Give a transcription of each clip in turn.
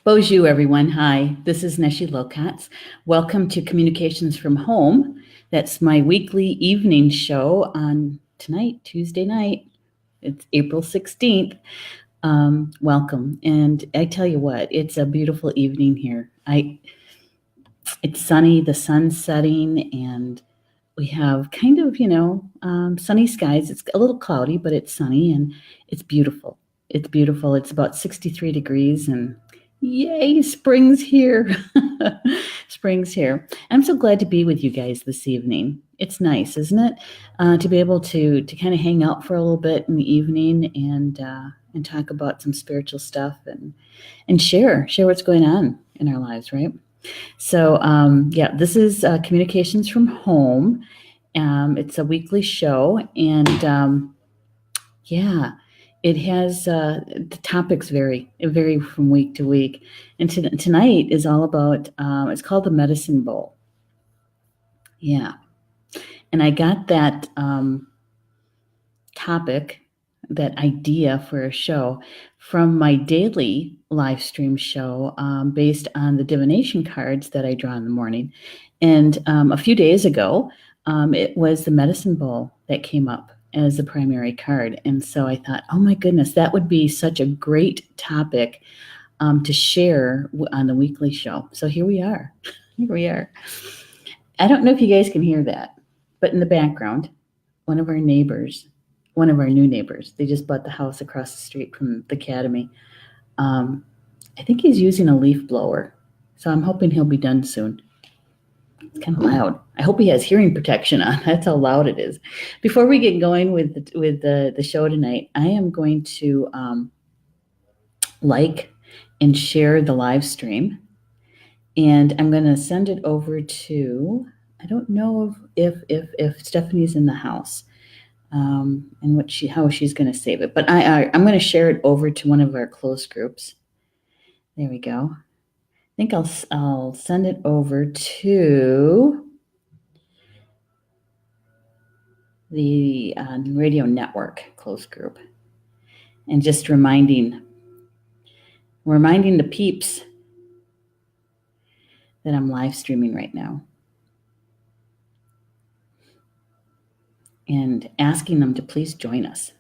Bonjour, everyone. Hi, this is Neshi Lokotz. Welcome to Communications from Home. That's my weekly evening show on tonight, Tuesday night. It's April 16th. Welcome. And I tell you what, it's a beautiful evening here. It's sunny, the sun's setting, and we have kind of, sunny skies. It's a little cloudy, but it's sunny and it's beautiful. It's beautiful. It's about 63 degrees and yay, spring's here. Spring's here. I'm so glad to be with you guys this evening. It's nice, isn't it? To be able to kind of hang out for a little bit in the evening and talk about some spiritual stuff and share what's going on in our lives, right? So, this is Communications from Home. It's a weekly show, and it has the topics vary from week to week. And tonight is all about. It's called the Medicine Bowl. Yeah, and I got that topic, that idea for a show from my daily live stream show based on the divination cards that I draw in the morning. And a few days ago, it was the Medicine Bowl that came up as the primary card. And so I thought, oh my goodness, that would be such a great topic to share on the weekly show. So here we are. Here we are. I don't know if you guys can hear that, but in the background, one of our new neighbors, they just bought the house across the street from the academy. I think he's using a leaf blower, so I'm hoping he'll be done soon. It's kind of loud. I hope he has hearing protection on. That's how loud it is. Before we get going with the show tonight, I am going to like and share the live stream, and I'm going to send it over to. I don't know if Stephanie's in the house. And how she's going to save it. But I'm going to share it over to one of our close groups. There we go. I think I'll send it over to the radio network close group, and just reminding the peeps that I'm live streaming right now. And asking them to please join us.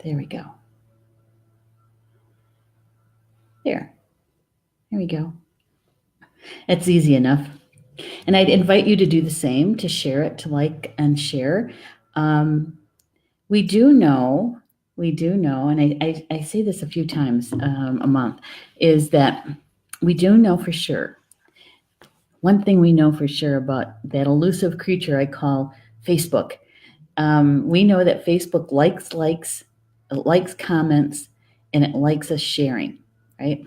There we go. There we go. It's easy enough. And I'd invite you to do the same, to share it, to like and share. We do know, and I say this a few times a month, is that we do know for sure. One thing we know for sure about that elusive creature I call Facebook. We know that Facebook likes comments, and it likes us sharing, right?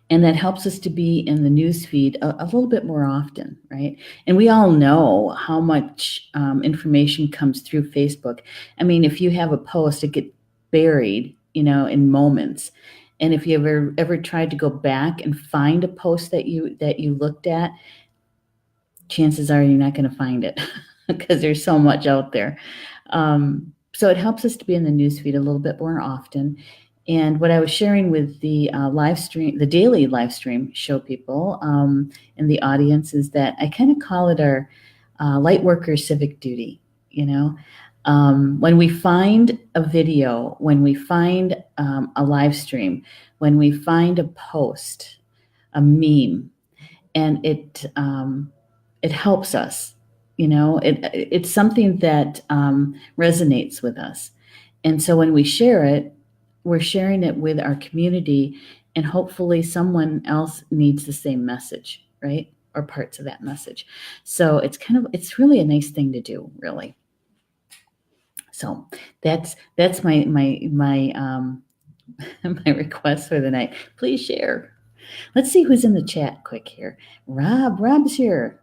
And that helps us to be in the news feed a little bit more often, right? And we all know how much information comes through Facebook. I mean, if you have a post, it gets buried, in moments. And if you ever tried to go back and find a post that you looked at, chances are you're not going to find it because there's so much out there. So it helps us to be in the newsfeed a little bit more often. And what I was sharing with the live stream, the daily live stream show people in the audience, is that I kind of call it our light worker civic duty. When we find a video, when we find a live stream, when we find a post, a meme, and it helps us, it's something that resonates with us. And so when we share it, we're sharing it with our community, and hopefully someone else needs the same message, right? Or parts of that message. So it's really a nice thing to do, really. So that's my my request for the night. Please share. Let's see who's in the chat quick here. Rob's here.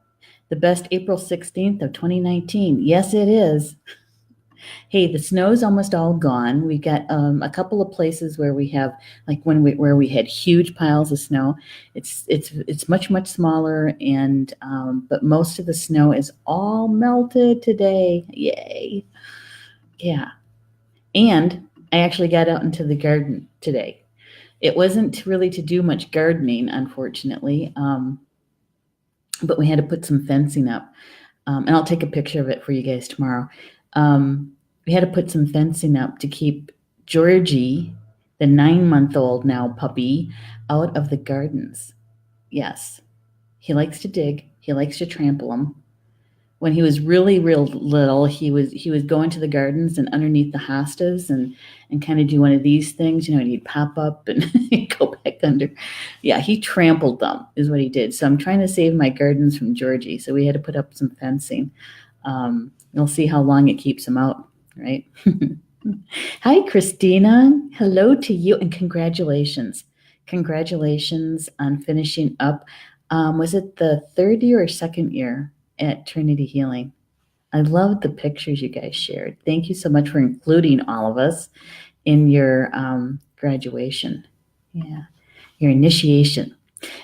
The best April 16th of 2019. Yes, it is. Hey, the snow's almost all gone. We got a couple of places where we have, like where we had huge piles of snow. It's much smaller, and but most of the snow is all melted today. Yay! Yeah, and I actually got out into the garden today. It wasn't really to do much gardening, unfortunately, but we had to put some fencing up. And I'll take a picture of it for you guys tomorrow. We had to put some fencing up to keep Georgie, the 9-month-old now puppy, out of the gardens. Yes, he likes to dig. He likes to trample them. When he was really real little, he was going to the gardens and underneath the hostas and kind of do one of these things, and he'd pop up and he'd go back under. Yeah, he trampled them is what he did. So I'm trying to save my gardens from Georgie. So we had to put up some fencing. You'll see how long it keeps him out, right? Hi, Christina. Hello to you and congratulations. Congratulations on finishing up. Was it the 3rd year or 2nd year at Trinity Healing? I love the pictures you guys shared. Thank you so much for including all of us in your graduation. Yeah, your initiation.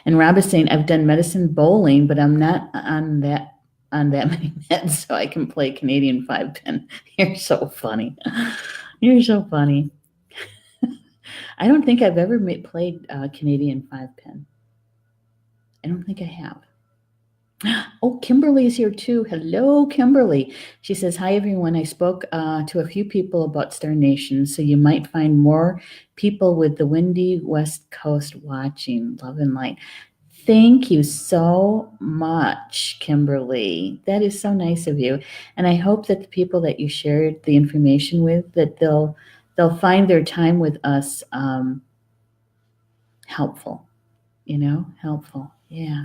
And Rob is saying, I've done medicine bowling, but I'm not on that many meds, so I can play Canadian 5-pin. You're so funny. You're so funny. I don't think I've ever played Canadian 5-pin. I don't think I have. Oh, Kimberly's here too. Hello, Kimberly. She says, hi, everyone. I spoke to a few people about Star Nation, so you might find more people with the windy West Coast watching. Love and light. Thank you so much, Kimberly. That is so nice of you. And I hope that the people that you shared the information with, that they'll find their time with us helpful. Helpful. Yeah.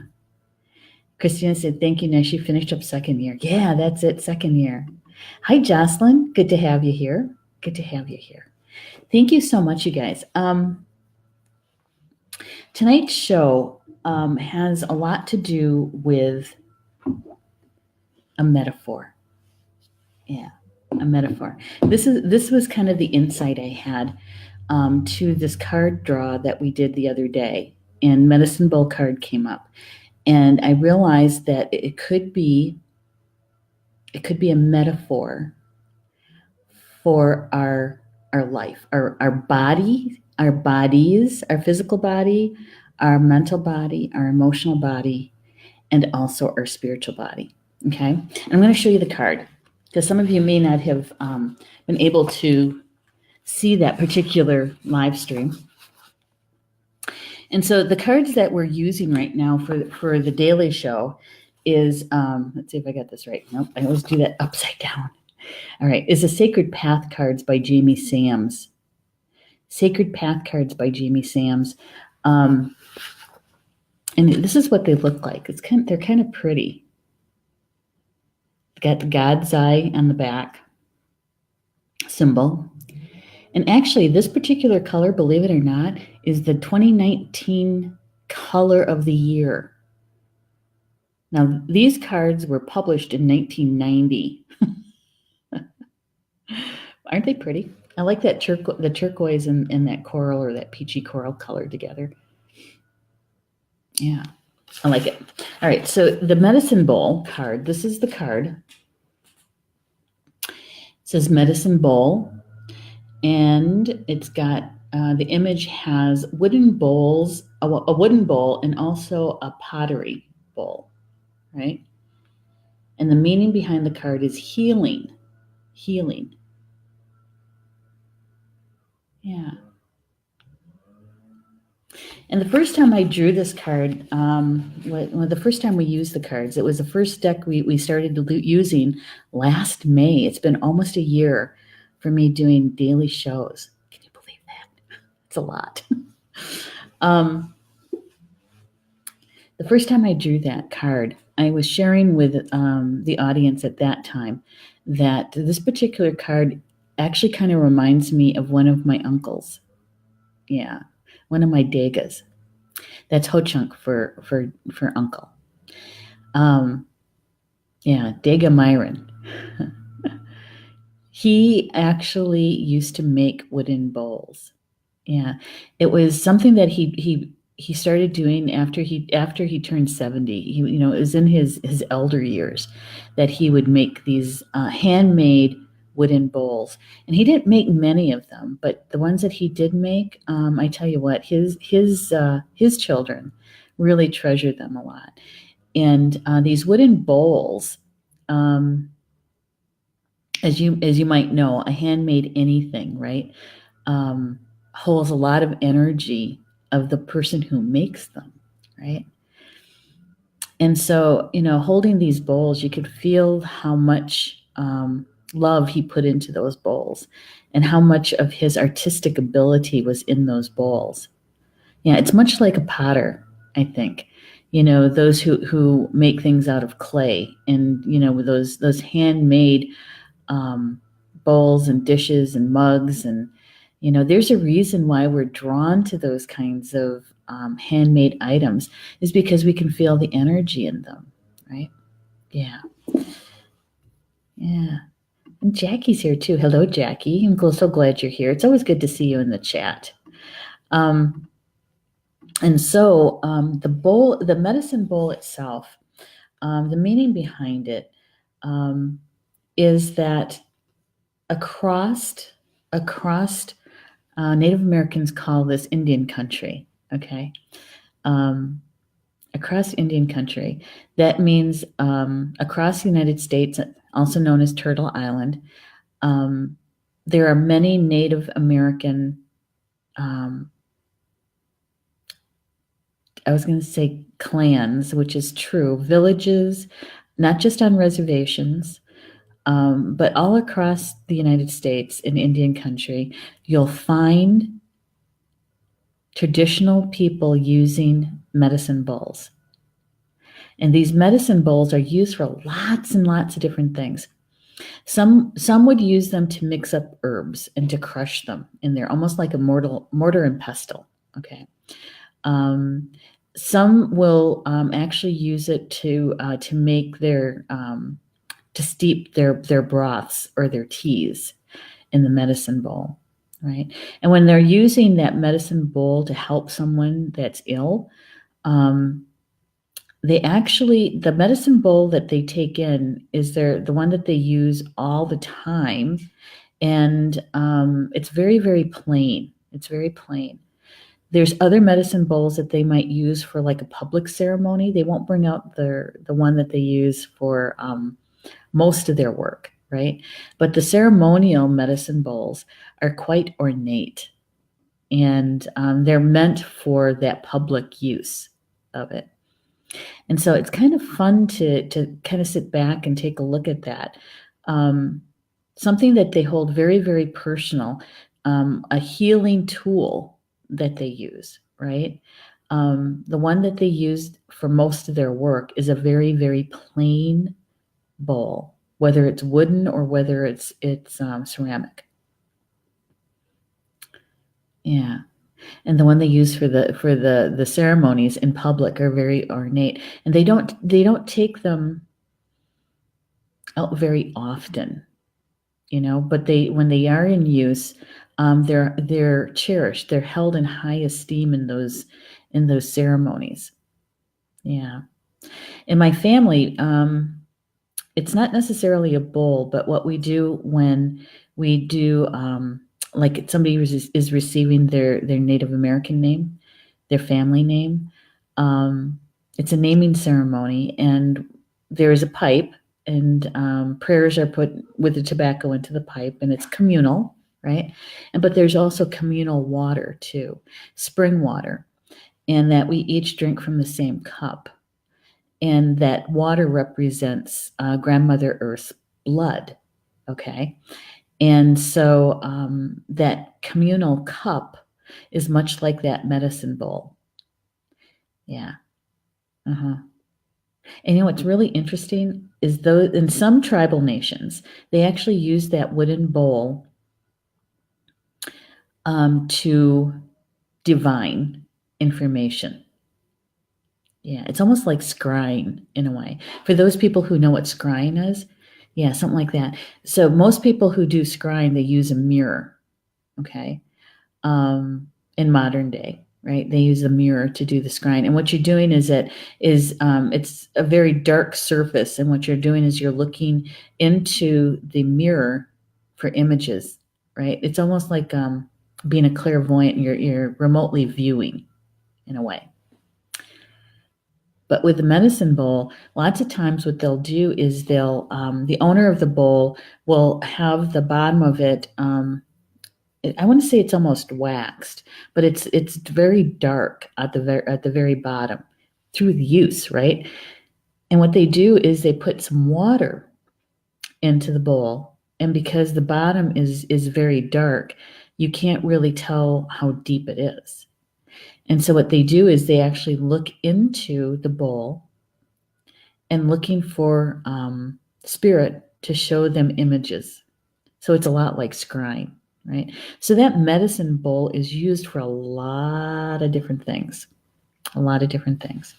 Christina said, thank you, Neshi. Finished up 2nd year. Yeah, that's it, 2nd year. Hi, Jocelyn. Good to have you here. Good to have you here. Thank you so much, you guys. Tonight's show has a lot to do with a metaphor. Yeah, a metaphor. This was kind of the insight I had to this card draw that we did the other day, and Medicine Bowl card came up. And I realized that it could be a metaphor for our life, our body, our bodies, our physical body, our mental body, our emotional body, and also our spiritual body. Okay, and I'm going to show you the card because some of you may not have been able to see that particular live stream. And so the cards that we're using right now for the daily show is, let's see if I got this right. Nope, I always do that upside down. All right, is the Sacred Path cards by Jamie Sams. Sacred Path cards by Jamie Sams. And this is what they look like. They're kind of pretty. Got the God's eye on the back symbol. And actually, this particular color, believe it or not, is the 2019 color of the year. Now, these cards were published in 1990. Aren't they pretty? I like that the turquoise and that coral or that peachy coral color together. Yeah, I like it. All right, so the Medicine Bowl card, this is the card. It says Medicine Bowl. And it's got, the image has wooden bowls, a wooden bowl, and also a pottery bowl, right? And the meaning behind the card is healing. Healing. Yeah. And the first time I drew this card, the first time we used the cards, it was the first deck we started using last May. It's been almost a year for me doing daily shows. Can you believe that? It's a lot. The first time I drew that card, I was sharing with the audience at that time that this particular card actually kind of reminds me of one of my uncles. Yeah, one of my Degas. That's Ho-Chunk for uncle. Yeah, Dega Myron. He actually used to make wooden bowls. Yeah, it was something that he started doing after he turned 70. It was in his elder years that he would make these handmade wooden bowls. And he didn't make many of them, but the ones that he did make, I tell you what, his children really treasured them a lot. And these wooden bowls, as you might know, a handmade anything, right, holds a lot of energy of the person who makes them, right? And so, holding these bowls, you could feel how much love he put into those bowls and how much of his artistic ability was in those bowls. Yeah, it's much like a potter, I think. Those who make things out of clay and, with those handmade bowls and dishes and mugs. And, there's a reason why we're drawn to those kinds of handmade items is because we can feel the energy in them, right? Yeah. Yeah. And Jackie's here too. Hello, Jackie. I'm so glad you're here. It's always good to see you in the chat. And so the medicine bowl itself, the meaning behind it is that across Native Americans call this Indian country, okay? Across Indian country, that means across the United States, also known as Turtle Island, there are many Native American, I was going to say clans, which is true, villages, not just on reservations, but all across the United States in Indian country, you'll find traditional people using medicine bowls. And these medicine bowls are used for lots and lots of different things. Some would use them to mix up herbs and to crush them in there, almost like a mortar and pestle. Okay. Some will actually use it to make to steep their broths or their teas in the medicine bowl, right? And when they're using that medicine bowl to help someone that's ill, the medicine bowl that they take in is the one that they use all the time. And it's very, very plain. It's very plain. There's other medicine bowls that they might use for like a public ceremony. They won't bring out the one that they use for most of their work, right? But the ceremonial medicine bowls are quite ornate, and they're meant for that public use of it. And so it's kind of fun to kind of sit back and take a look at that. Something that they hold very, very personal, a healing tool that they use, right? The one that they use for most of their work is a very, very plain bowl, whether it's wooden or whether it's ceramic. Yeah. And the one they use for the ceremonies in public are very ornate, and they don't take them out very often, but when they are in use, they're cherished. They're held in high esteem in those ceremonies. Yeah. In my family, it's not necessarily a bowl, but what we do when we do like somebody is receiving their Native American name, their family name, it's a naming ceremony, and there is a pipe, and prayers are put with the tobacco into the pipe, and it's communal, right? But there's also communal water too, spring water, and that we each drink from the same cup. And that water represents Grandmother Earth's blood, okay? And so that communal cup is much like that medicine bowl. Yeah. And what's really interesting is though in some tribal nations, they actually use that wooden bowl to divine information. Yeah, it's almost like scrying in a way. For those people who know what scrying is, yeah, something like that. So most people who do scrying, they use a mirror, okay, in modern day, right? They use a mirror to do the scrying. And what you're doing is it's a very dark surface, and what you're doing is you're looking into the mirror for images, right? It's almost like being a clairvoyant, and you're remotely viewing in a way. But with the medicine bowl, lots of times what they'll do is the owner of the bowl will have the bottom of it, I want to say it's almost waxed, but it's very dark at the very bottom through the use, right? And what they do is they put some water into the bowl, and because the bottom is very dark, you can't really tell how deep it is. And so what they do is they actually look into the bowl and looking for spirit to show them images. So it's a lot like scrying, right? So that medicine bowl is used for a lot of different things, a lot of different things.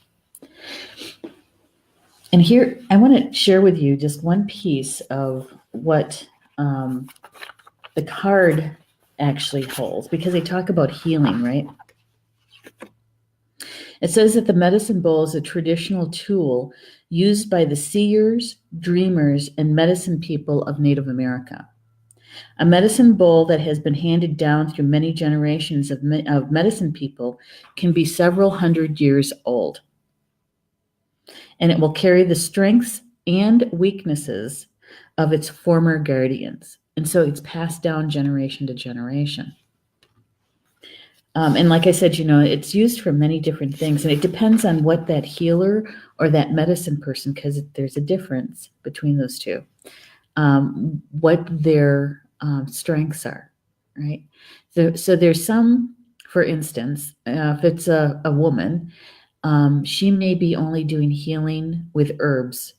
And here, I want to share with you just one piece of what the card actually holds, because they talk about healing, right? It says that the medicine bowl is a traditional tool used by the seers, dreamers, and medicine people of Native America. A medicine bowl that has been handed down through many generations of medicine people can be several hundred years old. And it will carry the strengths and weaknesses of its former guardians. And so it's passed down generation to generation. And like I said, it's used for many different things, and it depends on what that healer or that medicine person, because there's a difference between those two, what their strengths are, right? So there's some, for instance, if it's a woman, she may be only doing healing with herbs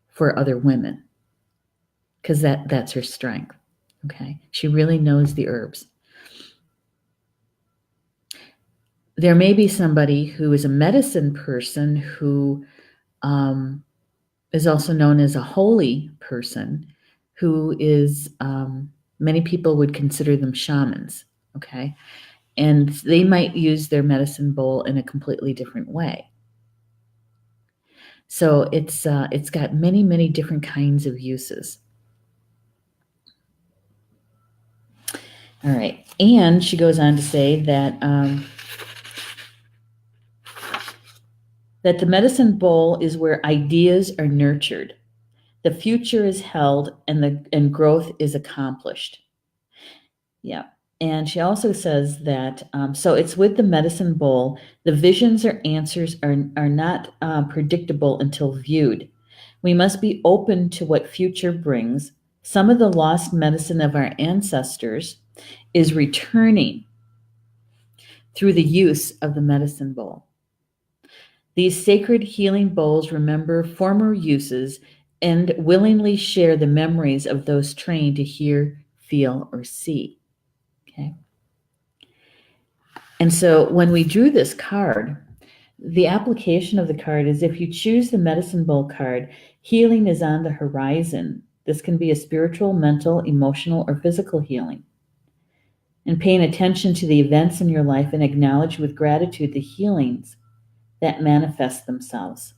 for other women, because that's her strength, okay? She really knows the herbs. There may be somebody who is a medicine person who is also known as a holy person, who is, many people would consider them shamans, okay? And they might use their medicine bowl in a completely different way. So it's got many, many different kinds of uses. All right, and she goes on to say that that the medicine bowl is where ideas are nurtured, the future is held, and growth is accomplished. Yeah. And she also says that, so it's with the medicine bowl, the visions or answers are not predictable until viewed. We must be open to what future brings. Some of the lost medicine of our ancestors is returning through the use of the medicine bowl. These sacred healing bowls remember former uses and willingly share the memories of those trained to hear, feel, or see. Okay. And so when we drew this card, the application of the card is, if you choose the medicine bowl card, healing is on the horizon. This can be a spiritual, mental, emotional, or physical healing. And paying attention to the events in your life and acknowledge with gratitude the healings that manifest themselves.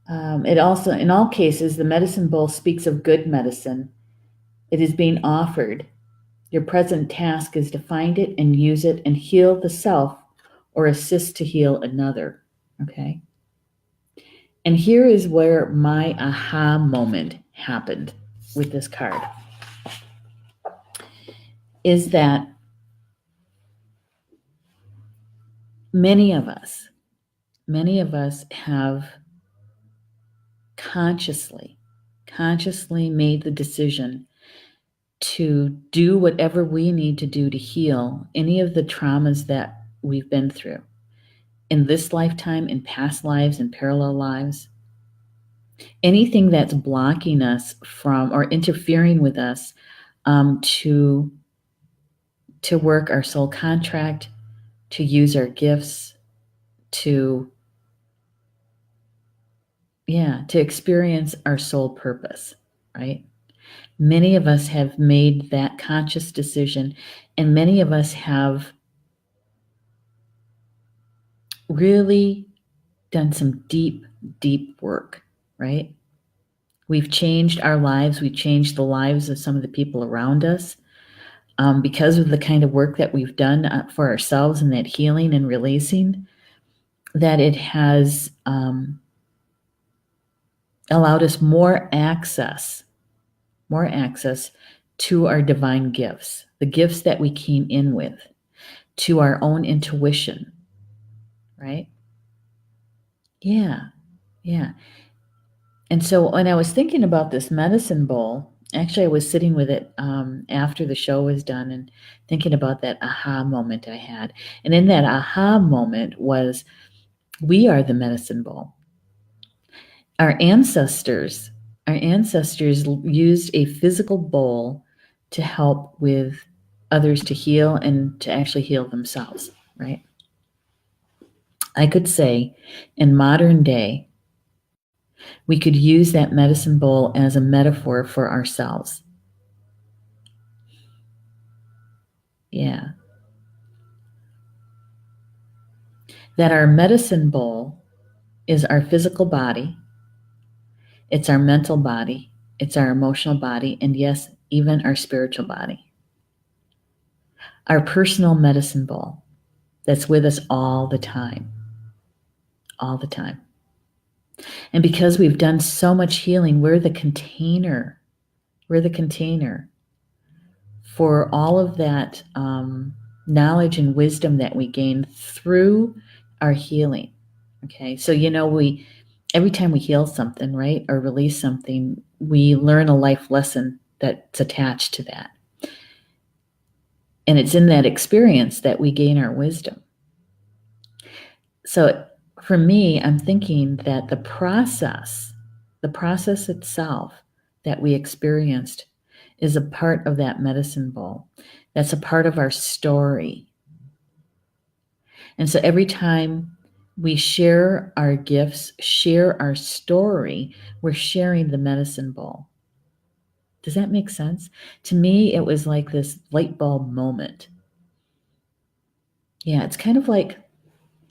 It also, in all cases, the medicine bowl speaks of good medicine. It is being offered. Your present task is to find it and use it and heal the self or assist to heal another, okay? And here is where my aha moment happened with this card, is that many of us have consciously made the decision to do whatever we need to do to heal any of the traumas that we've been through in this lifetime, in past lives, in parallel lives. Anything that's blocking us from or interfering with us to work our soul contract, to use our gifts, to experience our soul purpose, right? Many of us have made that conscious decision, and many of us have really done some deep, deep work, right? We've changed our lives. We've changed the lives of some of the people around us because of the kind of work that we've done for ourselves and that healing and releasing, that it has allowed us more access to our divine gifts, the gifts that we came in with, to our own intuition, right? Yeah, yeah. And so when I was thinking about this medicine bowl, actually I was sitting with it after the show was done and thinking about that aha moment I had. And in that aha moment was, we are the medicine bowl. Our ancestors used a physical bowl to help with others to heal and to actually heal themselves, right? I could say in modern day, we could use that medicine bowl as a metaphor for ourselves. Yeah. That our medicine bowl is our physical body, it's our mental body, it's our emotional body, and yes, even our spiritual body. Our personal medicine bowl that's with us all the time. All the time. And because we've done so much healing, we're the container. We're the container for all of that knowledge and wisdom that we gain through our healing. Okay, so every time we heal something, right, or release something, we learn a life lesson that's attached to that. And it's in that experience that we gain our wisdom. So for me, I'm thinking that the process itself that we experienced is a part of that medicine bowl. That's a part of our story. And so every time we share our gifts, share our story, we're sharing the medicine bowl. Does that make sense? To me, it was like this light bulb moment. Yeah, it's kind of like,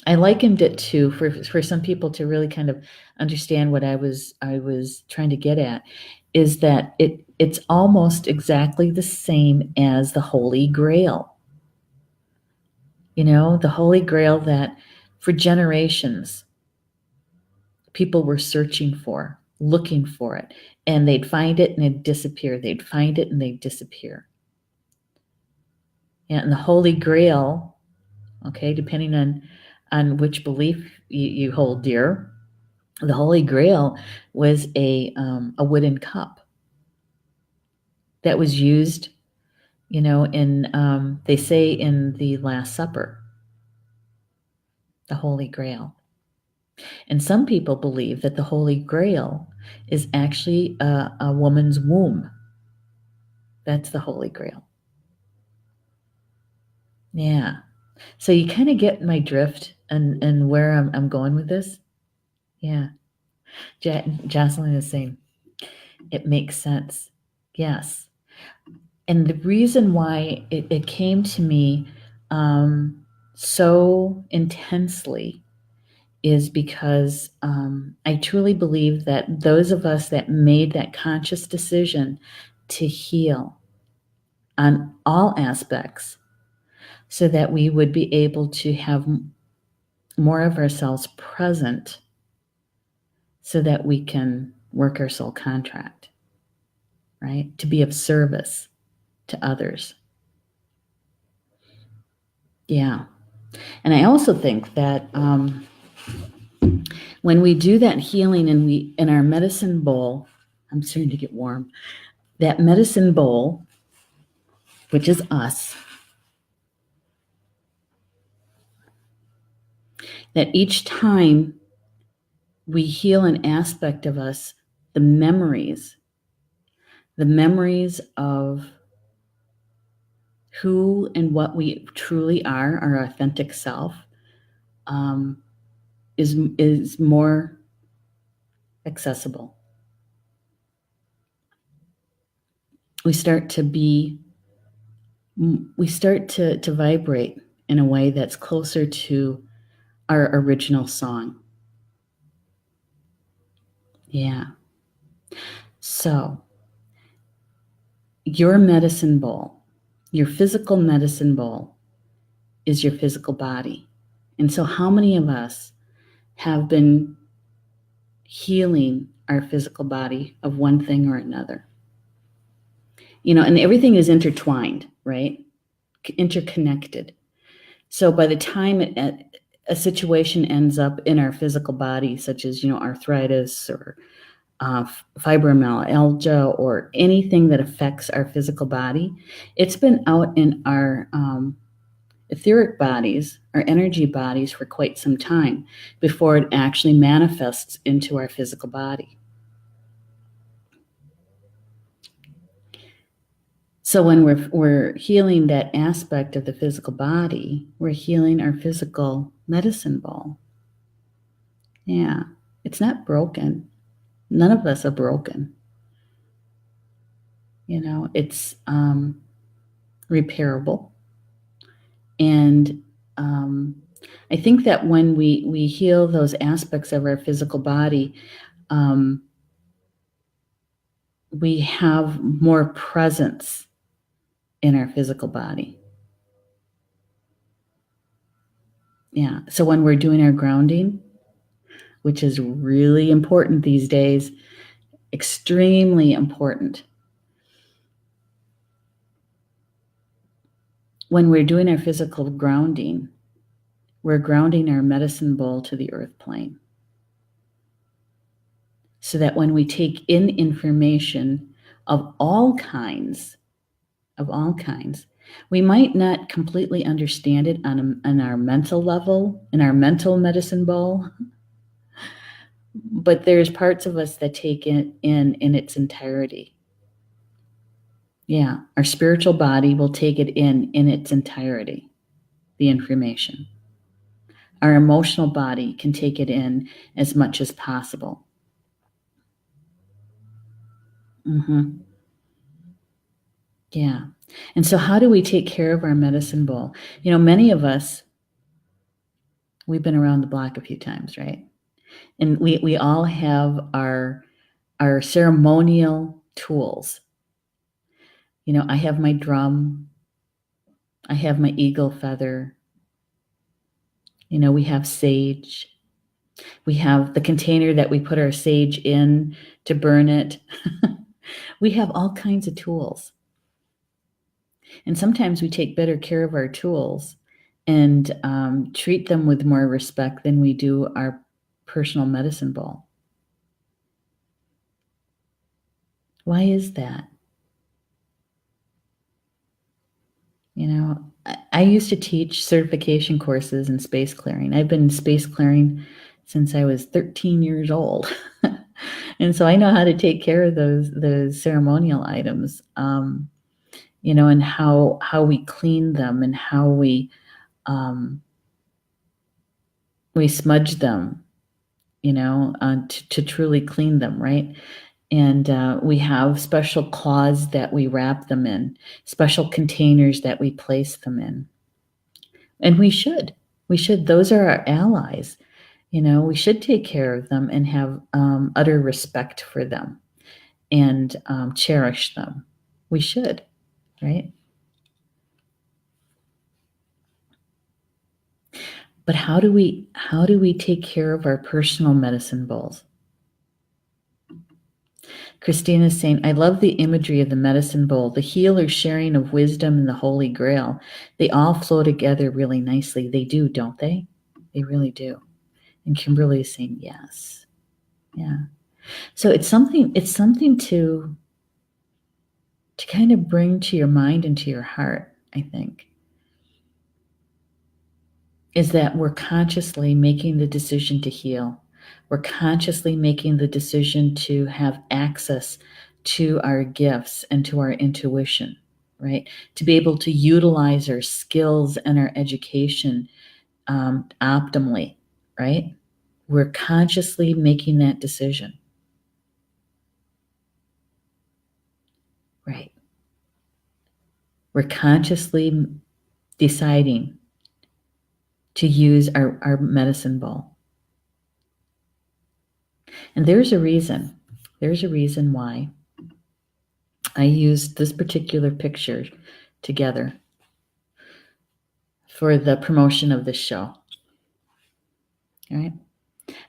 I likened it to, for some people to really kind of understand what I was trying to get at, is that it's almost exactly the same as the Holy Grail. The Holy Grail that for generations people were searching for, looking for it, and they'd find it and it'd disappear. They'd find it and they'd disappear. And the Holy Grail, okay, depending on which belief you hold dear, the Holy Grail was a wooden cup that was used, in they say in the Last Supper, the Holy Grail. And some people believe that the Holy Grail is actually a woman's womb. That's the Holy Grail. Yeah. So you kind of get my drift and where I'm going with this. Yeah. Jocelyn is saying, it makes sense. Yes. And the reason why it came to me so intensely is because I truly believe that those of us that made that conscious decision to heal on all aspects, so that we would be able to have more of ourselves present, so that we can work our soul contract, right? To be of service to others. Yeah. And I also think that when we do that healing and we in our medicine bowl, I'm starting to get warm. That medicine bowl, which is us, that each time we heal an aspect of us, the memories of who and what we truly are, our authentic self, is more accessible. We start to vibrate in a way that's closer to our original song. Yeah. So, your medicine bowl, your physical medicine bowl, is your physical body. And so, how many of us have been healing our physical body of one thing or another? And everything is intertwined, right? Interconnected. So by the time a situation ends up in our physical body, such as, arthritis or fibromyalgia or anything that affects our physical body, it's been out in our etheric bodies, our energy bodies, for quite some time before it actually manifests into our physical body. So when we're healing that aspect of the physical body, we're healing our physical medicine ball. Yeah, it's not broken. None of us are broken. It's repairable. And I think that when we heal those aspects of our physical body, we have more presence in our physical body. Yeah. So when we're doing our grounding, which is really important these days, extremely important. When we're doing our physical grounding, we're grounding our medicine bowl to the earth plane. So that when we take in information of all kinds, we might not completely understand it on our mental level, in our mental medicine bowl, but there's parts of us that take it in its entirety. Yeah, our spiritual body will take it in its entirety, the information. Our emotional body can take it in as much as possible. Mm-hmm. Yeah. And so how do we take care of our medicine bowl? Many of us, we've been around the block a few times, right? And we all have our ceremonial tools. I have my drum. I have my eagle feather. We have sage. We have the container that we put our sage in to burn it. We have all kinds of tools. And sometimes we take better care of our tools and treat them with more respect than we do our personal medicine bowl. Why is that? I used to teach certification courses in space clearing. I've been in space clearing since I was 13 years old. And so I know how to take care of those ceremonial items, and how we clean them and how we smudge them, to truly clean them, right? And we have special cloths that we wrap them in, special containers that we place them in. And we should. Those are our allies. We should take care of them and have utter respect for them and cherish them. We should, right? But how do we take care of our personal medicine bowls? Christina's saying, I love the imagery of the medicine bowl, the healer sharing of wisdom and the Holy Grail. They all flow together really nicely. They do, don't they? They really do. And Kimberly is saying, yes. Yeah. So it's something to kind of bring to your mind and to your heart, I think, is that we're consciously making the decision to heal. We're consciously making the decision to have access to our gifts and to our intuition, right? To be able to utilize our skills and our education optimally, right? We're consciously making that decision. Right. We're consciously deciding to use our medicine bowl. And there's a reason. There's a reason why I used this particular picture together for the promotion of this show. All right.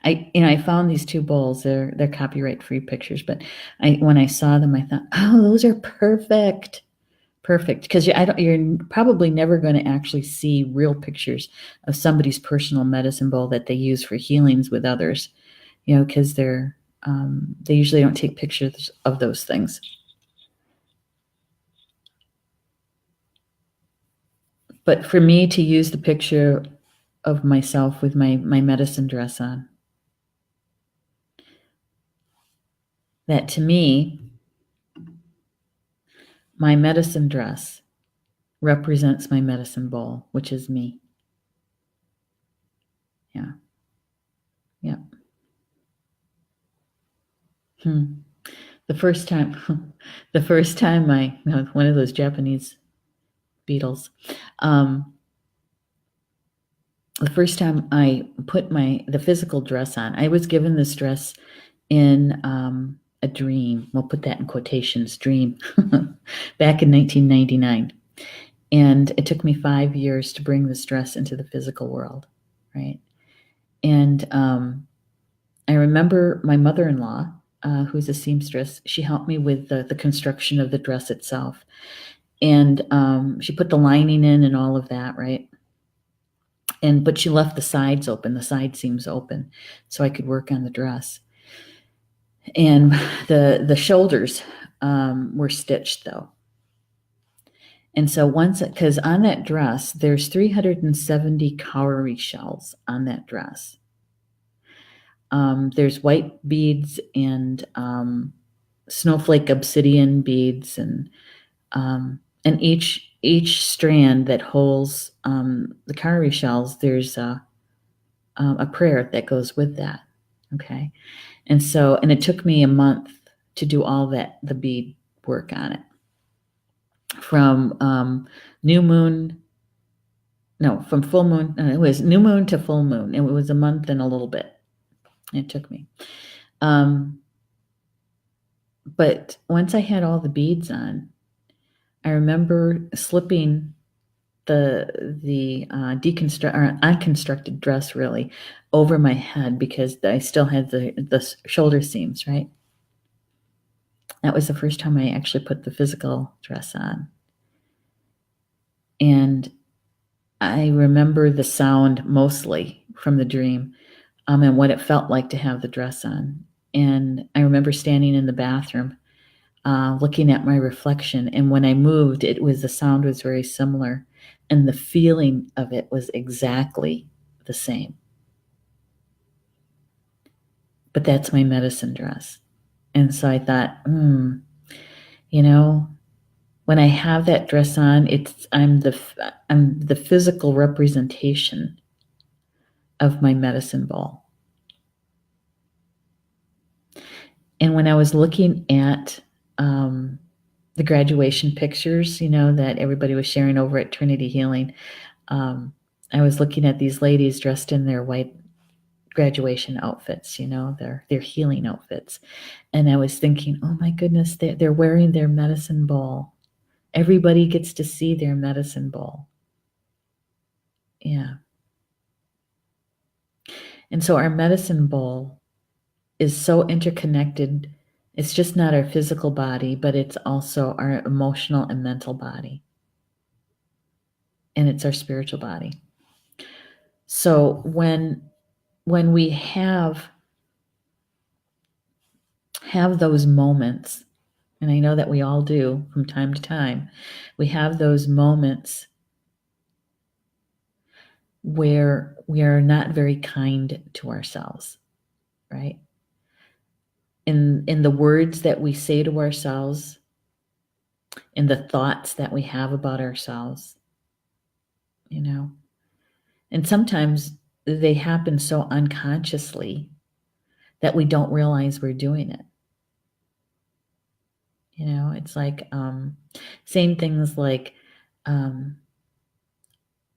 I found these two bowls. They're copyright free pictures, but when I saw them, I thought, oh, those are perfect. Perfect, because you're probably never going to actually see real pictures of somebody's personal medicine bowl that they use for healings with others, because they usually don't take pictures of those things. But for me to use the picture of myself with my medicine dress on, that to me, my medicine dress represents my medicine bowl, which is me. Yeah. Yeah. The first time one of those Japanese beetles, the first time I put the physical dress on, I was given this dress in a dream. We'll put that in quotations, dream, back in 1999. And it took me 5 years to bring this dress into the physical world, right? And I remember my mother-in-law, who's a seamstress, she helped me with the construction of the dress itself. And she put the lining in and all of that, right? But she left the sides open, the side seams open, so I could work on the dress. And the shoulders were stitched, though. And so because on that dress, there's 370 cowrie shells on that dress. There's white beads and snowflake obsidian beads, and each strand that holds the cowrie shells, there's a prayer that goes with that. Okay, and it took me a month to do all that, the bead work on it, from from full moon. It was new moon to full moon. It was a month and a little bit. It took me. But once I had all the beads on, I remember slipping the unconstructed dress really over my head, because I still had the shoulder seams, right? That was the first time I actually put the physical dress on. And I remember the sound mostly from the dream, and what it felt like to have the dress on. And I remember standing in the bathroom, looking at my reflection. And when I moved, the sound was very similar. And the feeling of it was exactly the same. But that's my medicine dress. And so I thought, when I have that dress on, I'm the physical representation of my medicine bowl. And when I was looking at the graduation pictures, that everybody was sharing over at Trinity Healing, I was looking at these ladies dressed in their white graduation outfits, their healing outfits. And I was thinking, oh my goodness, they're wearing their medicine bowl. Everybody gets to see their medicine bowl. Yeah. And so our medicine bowl is so interconnected. It's just not our physical body, but it's also our emotional and mental body. And it's our spiritual body. So when we have those moments, and I know that we all do from time to time, we have those moments where we are not very kind to ourselves, right? In the words that we say to ourselves, in the thoughts that we have about ourselves, and sometimes they happen so unconsciously that we don't realize we're doing it. It's like saying things like,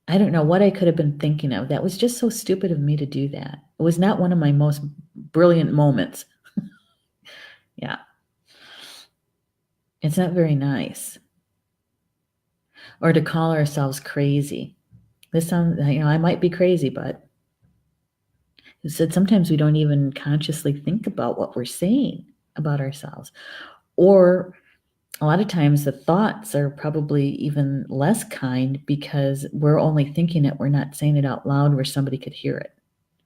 I don't know what I could have been thinking of. That was just so stupid of me to do that. It was not one of my most brilliant moments. Yeah. It's not very nice. Or to call ourselves crazy. This sounds, I might be crazy, but it said sometimes we don't even consciously think about what we're saying about ourselves. Or a lot of times the thoughts are probably even less kind because we're only thinking it, we're not saying it out loud where somebody could hear it,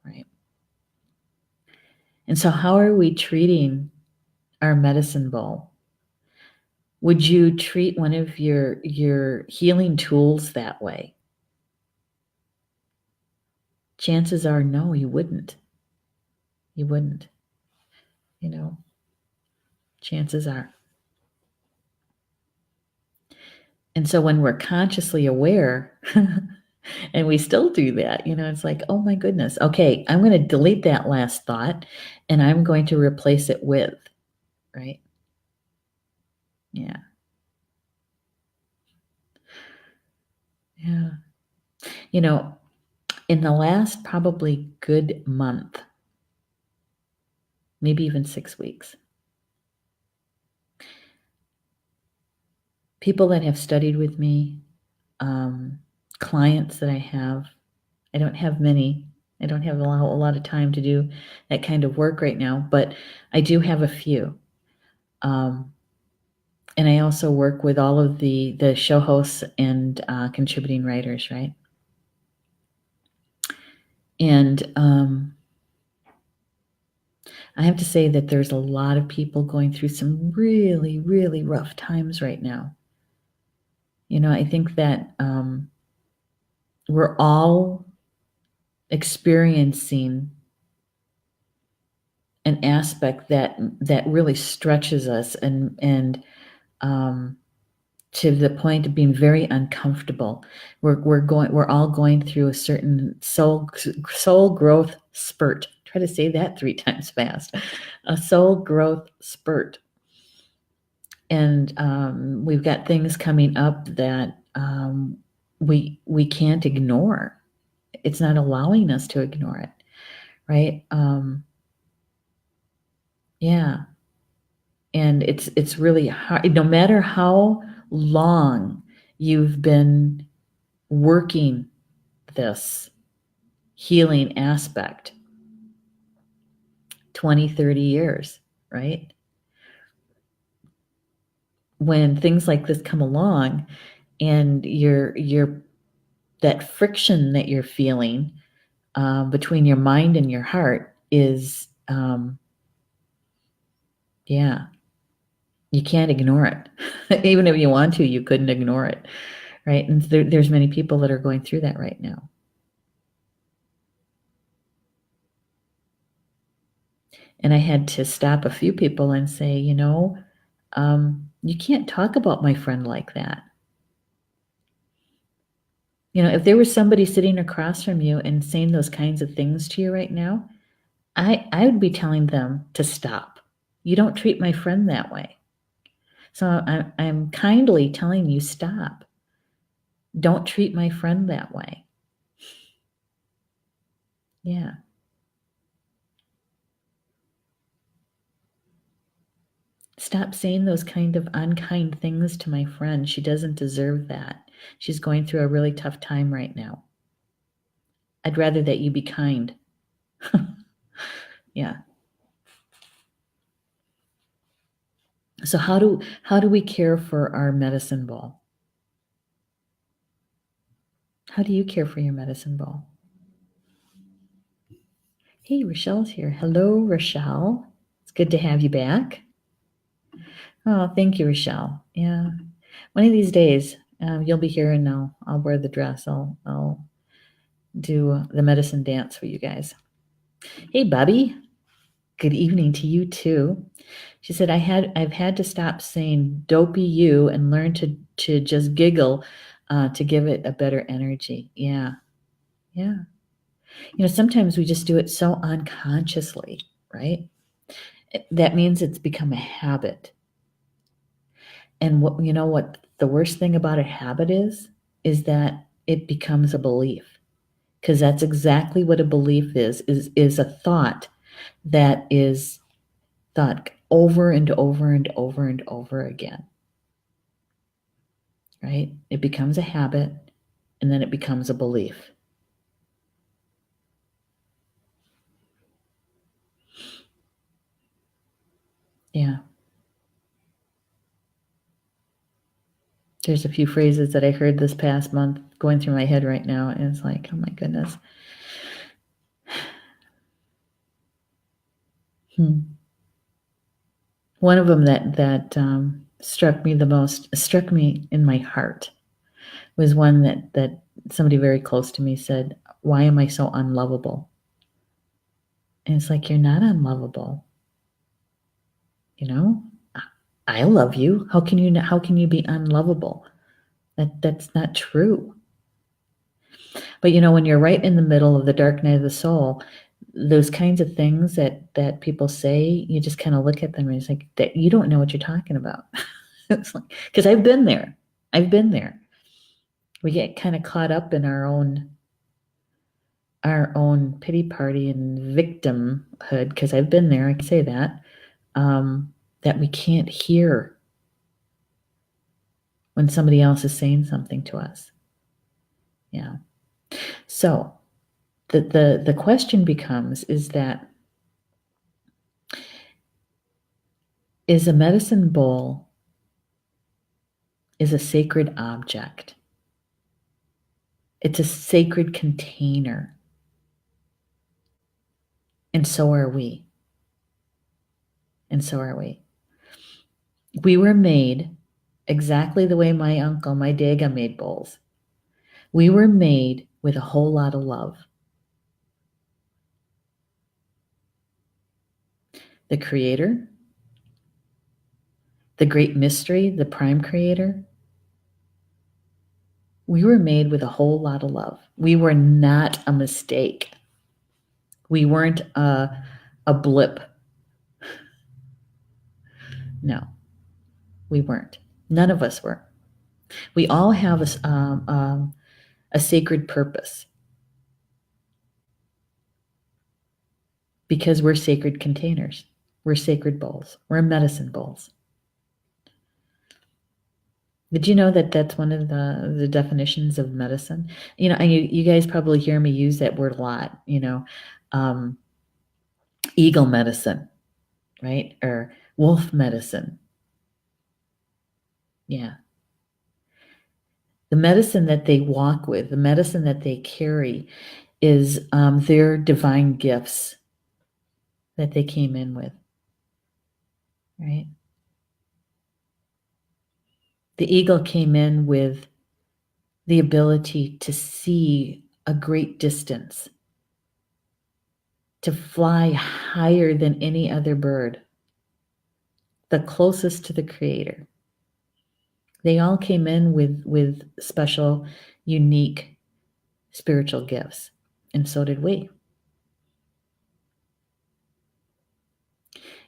right? And so how are we treating our medicine bowl? Would you treat one of your healing tools that way? Chances are no, you wouldn't. You wouldn't. Chances are. And so when we're consciously aware, and we still do that, it's like, oh my goodness, okay, I'm going to delete that last thought and I'm going to replace it with, right? Yeah. Yeah. In the last probably good month, maybe even 6 weeks, people that have studied with me, clients that I don't have many. I don't have a lot of time to do that kind of work right now, but I do have a few. And I also work with all of the show hosts and contributing writers, right? And I have to say that there's a lot of people going through some really, really rough times right now. I think that we're all experiencing an aspect that really stretches us and to the point of being very uncomfortable. We're all going through a certain soul growth spurt. Try to say that 3 times fast. A soul growth spurt. And we've got things coming up that we can't ignore. It's not allowing us to ignore it, right? Yeah. And it's really hard. No matter how long you've been working this healing aspect, 20, 30 years, right? When things like this come along and you're that friction that you're feeling between your mind and your heart is, yeah, you can't ignore it. Even if you want to, you couldn't ignore it, right? And there's many people that are going through that right now. And I had to stop a few people and say, you can't talk about my friend like that. If there was somebody sitting across from you and saying those kinds of things to you right now, I would be telling them to stop. You don't treat my friend that way. So I'm kindly telling you, stop. Don't treat my friend that way. Yeah. Stop saying those kind of unkind things to my friend. She doesn't deserve that. She's going through a really tough time right now. I'd rather that you be kind. Yeah. So how do we care for our medicine ball? How do you care for your medicine ball? Hey, Rochelle's here. Hello, Rochelle. It's good to have you back. Oh, thank you, Rochelle. Yeah. One of these days, you'll be here and I'll wear the dress. I'll do the medicine dance for you guys. Hey, Bobby. Good evening to you too. She said, I've had to stop saying dopey you and learn to just giggle to give it a better energy. Yeah. Yeah. Sometimes we just do it so unconsciously, right? That means it's become a habit. And what the worst thing about a habit is that it becomes a belief. Because that's exactly what a belief is a thought that is thought over and over and over and over again, right? It becomes a habit, and then it becomes a belief. Yeah. There's a few phrases that I heard this past month going through my head right now, and it's like, oh my goodness. One of them that struck me in my heart, was one that somebody very close to me said, "Why am I so unlovable?" And it's like, you're not unlovable. You know, I love you. How can you be unlovable? That's not true. But when you're right in the middle of the dark night of the soul, those kinds of things that people say, you just kind of look at them and it's like, that you don't know what you're talking about. It's like, because I've been there. We get kind of caught up in our own pity party and victimhood, because I've been there. I can say that, that we can't hear when somebody else is saying something to us. Yeah. So the question becomes, is a medicine bowl is a sacred object. It's a sacred container. And so are we. And so are we. We were made exactly the way my uncle, my Daga, made bowls. We were made with a whole lot of love. The creator, the great mystery, the prime creator, we were made with a whole lot of love. We were not a mistake. We weren't a blip. No, we weren't. None of us were. We all have a sacred purpose, because we're sacred containers. We're sacred bowls. We're medicine bowls. Did you know that that's one of the definitions of medicine? And you guys probably hear me use that word a lot, eagle medicine, right? Or wolf medicine. Yeah. The medicine that they walk with, the medicine that they carry, is their divine gifts that they came in with, right? The eagle came in with the ability to see a great distance, to fly higher than any other bird, the closest to the creator. They all came in with special, unique spiritual gifts, and so did we.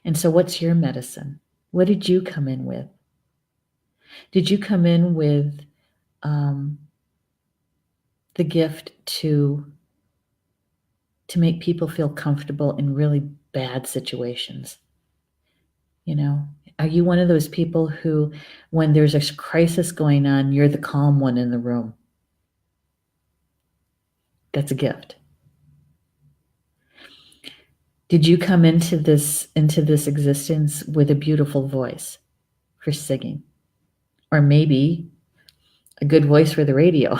And so what's your medicine? What did you come in with? Did you come in with the gift to make people feel comfortable in really bad situations? Are you one of those people who, when there's a crisis going on, you're the calm one in the room? That's a gift. Did you come into this existence with a beautiful voice for singing? Or maybe a good voice for the radio,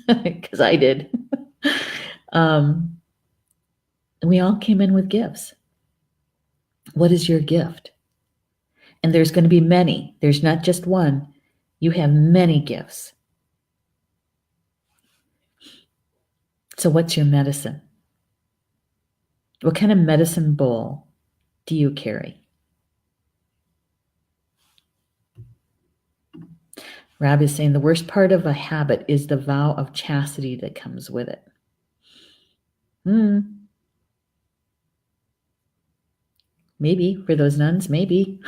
because I did. We all came in with gifts. What is your gift? And there's going to be many. There's not just one. You have many gifts. So what's your medicine? What kind of medicine bowl do you carry? Rob is saying the worst part of a habit is the vow of chastity that comes with it. Maybe for those nuns, maybe.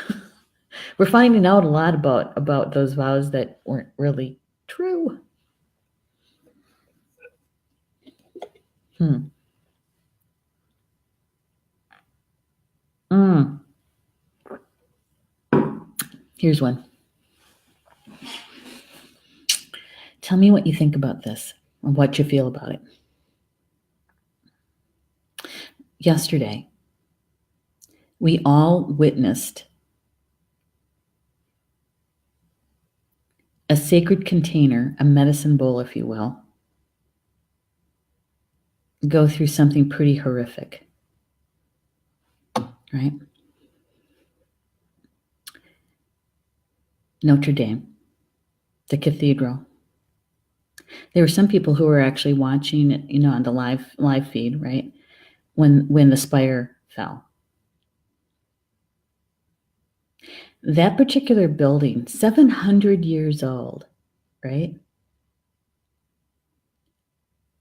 We're finding out a lot about those vows that weren't really true. Here's one. Tell me what you think about this or what you feel about it. Yesterday, we all witnessed a sacred container, a medicine bowl, if you will, go through something pretty horrific, right? Notre Dame, the cathedral. There were some people who were actually watching it, on the live feed, right? When the spire fell. That particular building, 700 years old, right?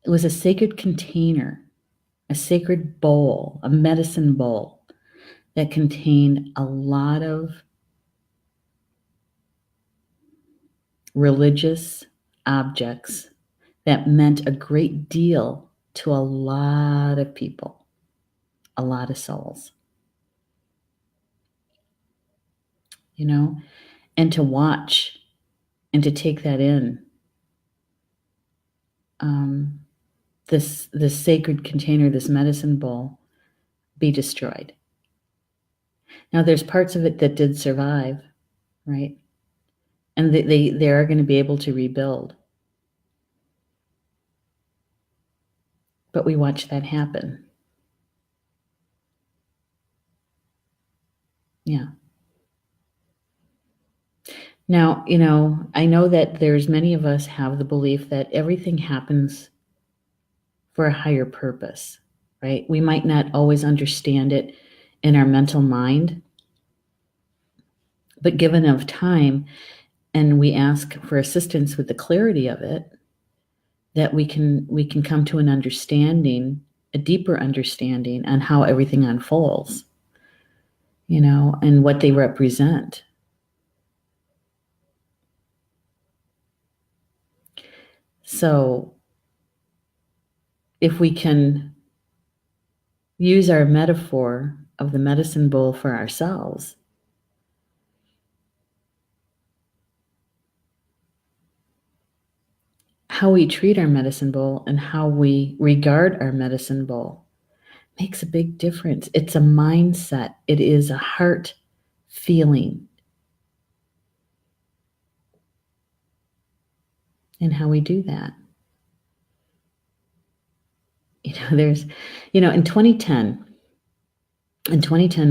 It was a sacred container, a sacred bowl, a medicine bowl that contained a lot of religious objects that meant a great deal to a lot of people, a lot of souls. And to watch and to take that in, this sacred container, this medicine bowl, be destroyed. Now, there's parts of it that did survive, right? And they are going to be able to rebuild. But we watched that happen. Yeah. Now, I know that there's many of us have the belief that everything happens for a higher purpose, right? We might not always understand it in our mental mind, but given enough time and we ask for assistance with the clarity of it, that we can come to an understanding, a deeper understanding on how everything unfolds, and what they represent. So if we can use our metaphor of the medicine bowl for ourselves, how we treat our medicine bowl and how we regard our medicine bowl makes a big difference. It's a mindset. It is a heart feeling in how we do that. There's, in 2010,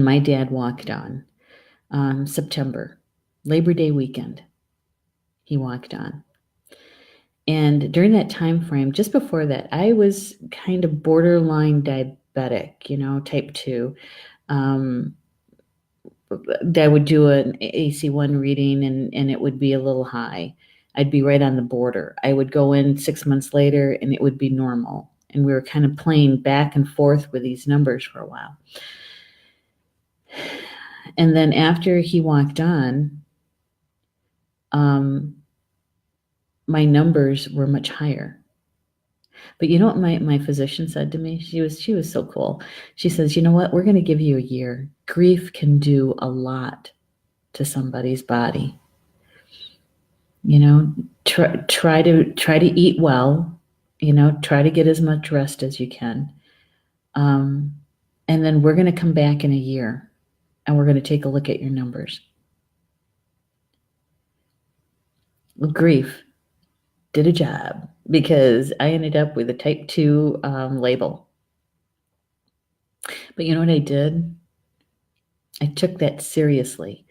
my dad walked on September, Labor Day weekend. He walked on. And during that time frame, just before that, I was kind of borderline diabetic, type 2. I would do an AC1 reading and it would be a little high. I'd be right on the border. I would go in 6 months later and it would be normal. And we were kind of playing back and forth with these numbers for a while. And then after he walked on, my numbers were much higher. But you know what my physician said to me? She was so cool. She says, you know what? We're going to give you a year. Grief can do a lot to somebody's body. Try to eat well, try to get as much rest as you can. And then we're going to come back in a year and we're going to take a look at your numbers. Well, grief did a job because I ended up with a type 2 label. But you know what I did? I took that seriously.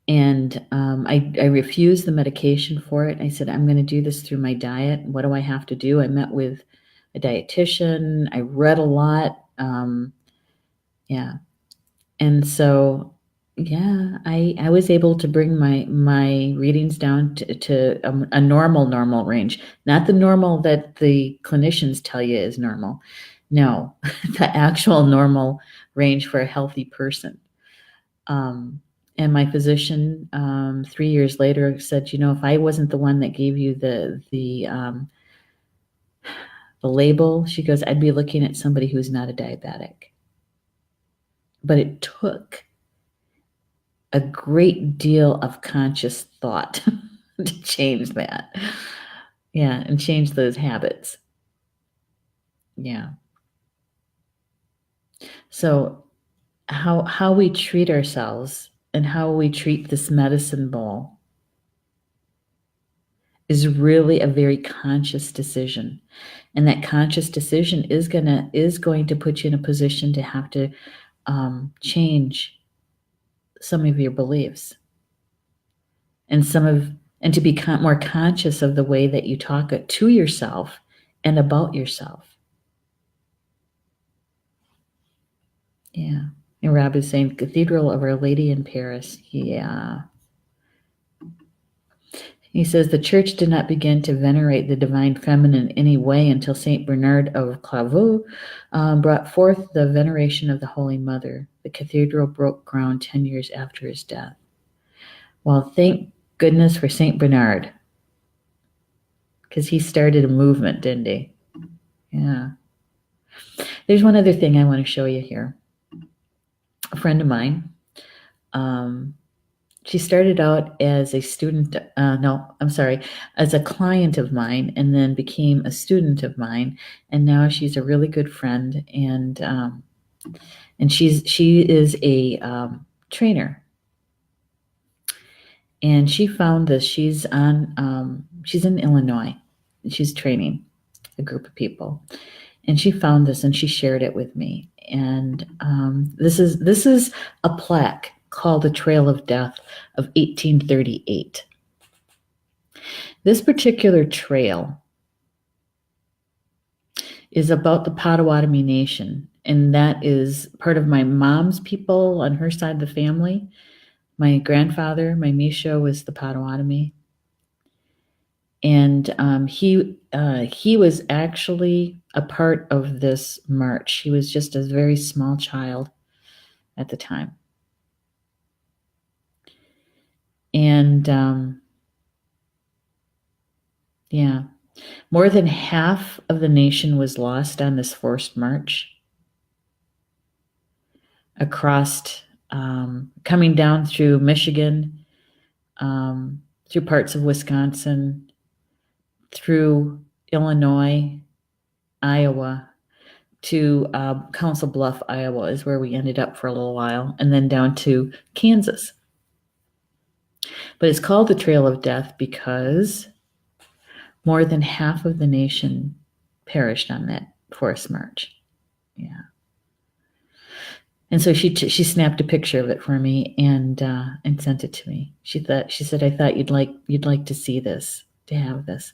And I refused the medication for it. I said, I'm going to do this through my diet. What do I have to do? I met with a dietitian. I read a lot. Yeah. And so, yeah, I was able to bring my readings down to a normal range. Not the normal that the clinicians tell you is normal. No, the actual normal range for a healthy person. And my physician, 3 years later, said, if I wasn't the one that gave you the label, she goes, I'd be looking at somebody who's not a diabetic. But it took a great deal of conscious thought to change that. Yeah, and change those habits. Yeah. So how we treat ourselves and how we treat this medicine bowl is really a very conscious decision. And that conscious decision is going to put you in a position to have to change some of your beliefs and and to become more conscious of the way that you talk to yourself and about yourself. Yeah. And Rob is saying Cathedral of Our Lady in Paris. Yeah. He says the church did not begin to venerate the divine feminine in any way until Saint Bernard of Clairvaux brought forth the veneration of the Holy Mother. The cathedral broke ground 10 years after his death. Well, thank goodness for Saint Bernard, because he started a movement, didn't he? Yeah. There's one other thing I want to show you here. A friend of mine, she started out as a student, as a client of mine, and then became a student of mine, and now she's a really good friend, and she is a trainer, and she found this. She's in Illinois. She's training a group of people, and she found this and she shared it with me. And this is a plaque called the Trail of Death of 1838. This particular trail is about the Potawatomi Nation, and that is part of my mom's people on her side of the family. My grandfather, my Misho, was the Potawatomi, and he was actually a part of this march. He was just a very small child at the time. And yeah, more than half of the nation was lost on this forced march across, coming down through Michigan, through parts of Wisconsin, through Illinois, Iowa, to Council Bluff, Iowa is where we ended up for a little while, and then down to Kansas. But it's called the Trail of Death because more than half of the nation perished on that forest march. Yeah. And so she snapped a picture of it for me and sent it to me. She said, I thought you'd like to see this, to have this.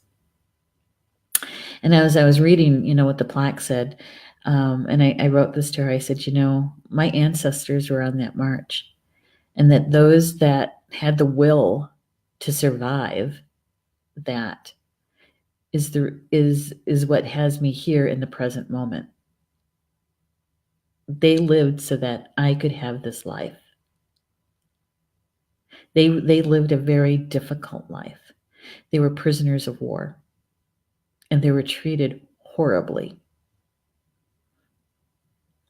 And as I was reading, what the plaque said, and I wrote this to her, I said, my ancestors were on that march, and that those that had the will to survive that is what has me here in the present moment. They lived so that I could have this life. They lived a very difficult life. They were prisoners of war, and they were treated horribly.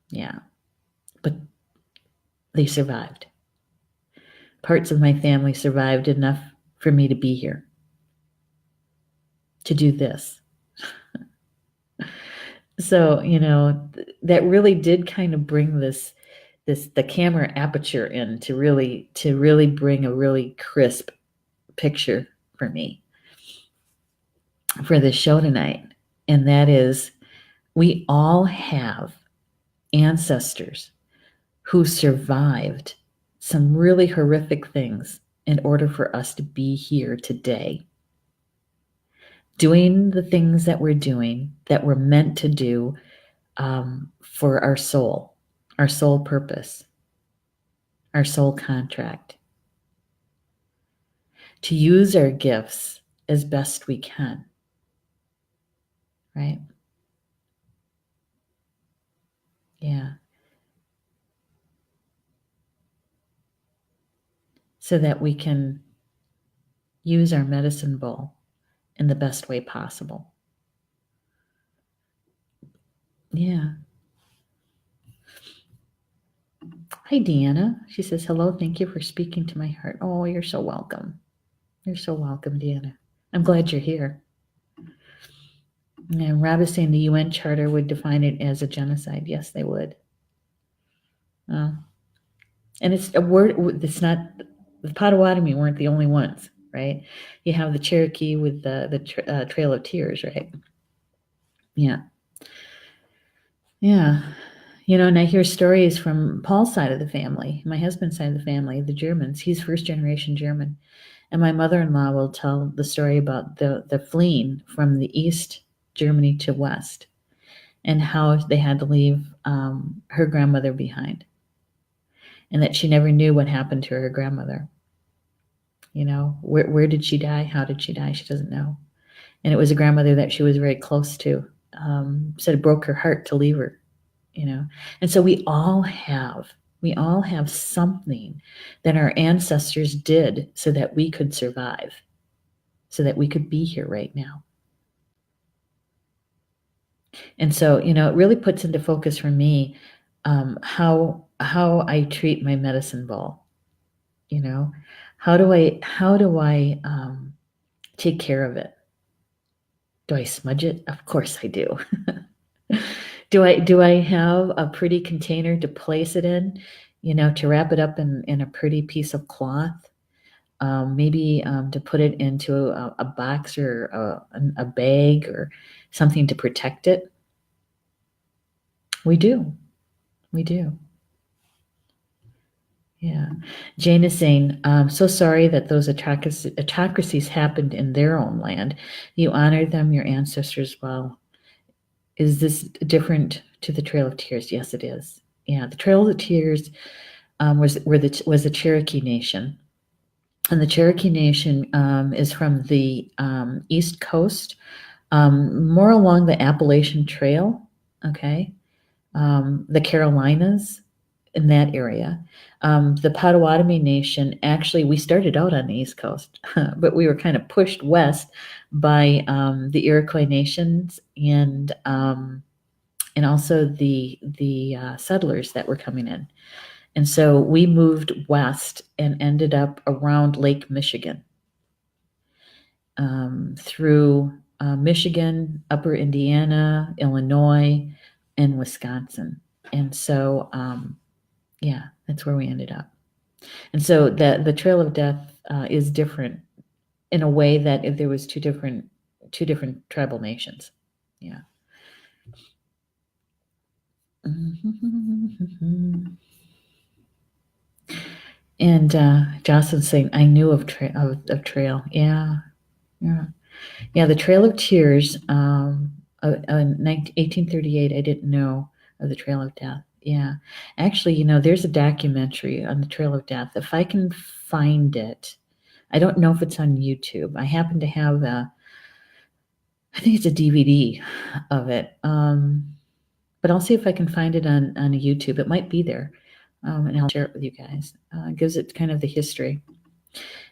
Yeah, but they survived. Parts of my family survived enough for me to be here, to do this. So, that really did kind of bring the camera aperture in to really bring a really crisp picture for me for this show tonight. And that is, we all have ancestors who survived some really horrific things in order for us to be here today, doing the things that we're doing, that we're meant to do, for our soul purpose, our soul contract, to use our gifts as best we can, right? Yeah. So that we can use our medicine bowl in the best way possible. Yeah. Hi, Deanna. She says, hello, thank you for speaking to my heart. Oh, you're so welcome. You're so welcome, Deanna. I'm glad you're here. And Rob is saying the UN Charter would define it as a genocide. Yes, they would. And it's a word, it's not, the Potawatomi weren't the only ones, right? You have the Cherokee with the Trail of Tears, right? Yeah. Yeah. And I hear stories from Paul's side of the family, my husband's side of the family, the Germans. He's first generation German. And my mother-in-law will tell the story about the fleeing from the East Germany to West and how they had to leave her grandmother behind and that she never knew what happened to her grandmother. Where did she die? How did she die? She doesn't know. And it was a grandmother that she was very close to. Said it broke her heart to leave her. And so we all have something that our ancestors did so that we could survive, so that we could be here right now. And so, it really puts into focus for me how I treat my medicine ball. How do I take care of it? Do I smudge it? Of course I do. Do I have a pretty container to place it in? To wrap it up in a pretty piece of cloth. Maybe to put it into a box or a bag or something to protect it. We do. Yeah. Jane is saying, so sorry that those autocracies happened in their own land. You honor them, your ancestors well. Is this different to the Trail of Tears? Yes, it is. Yeah, the Trail of Tears was the Cherokee Nation. And the Cherokee Nation is from the East Coast, more along the Appalachian Trail, okay? The Carolinas, in that area. The Potawatomi Nation, actually, we started out on the East Coast, but we were kind of pushed west by the Iroquois nations and also the settlers that were coming in. And so we moved west and ended up around Lake Michigan, through Michigan, Upper Indiana, Illinois, and Wisconsin. And so, yeah, that's where we ended up. And so the Trail of Death is different in a way that if there was two different tribal nations. Yeah. And Jocelyn's saying, I knew of Trail. Yeah. The Trail of Tears, in 1838, I didn't know of the Trail of Death. Yeah. Actually, there's a documentary on the Trail of Death. If I can find it, I don't know if it's on YouTube. I happen to have I think it's a DVD of it. But I'll see if I can find it on YouTube. It might be there. And I'll share it with you guys. It gives it kind of the history.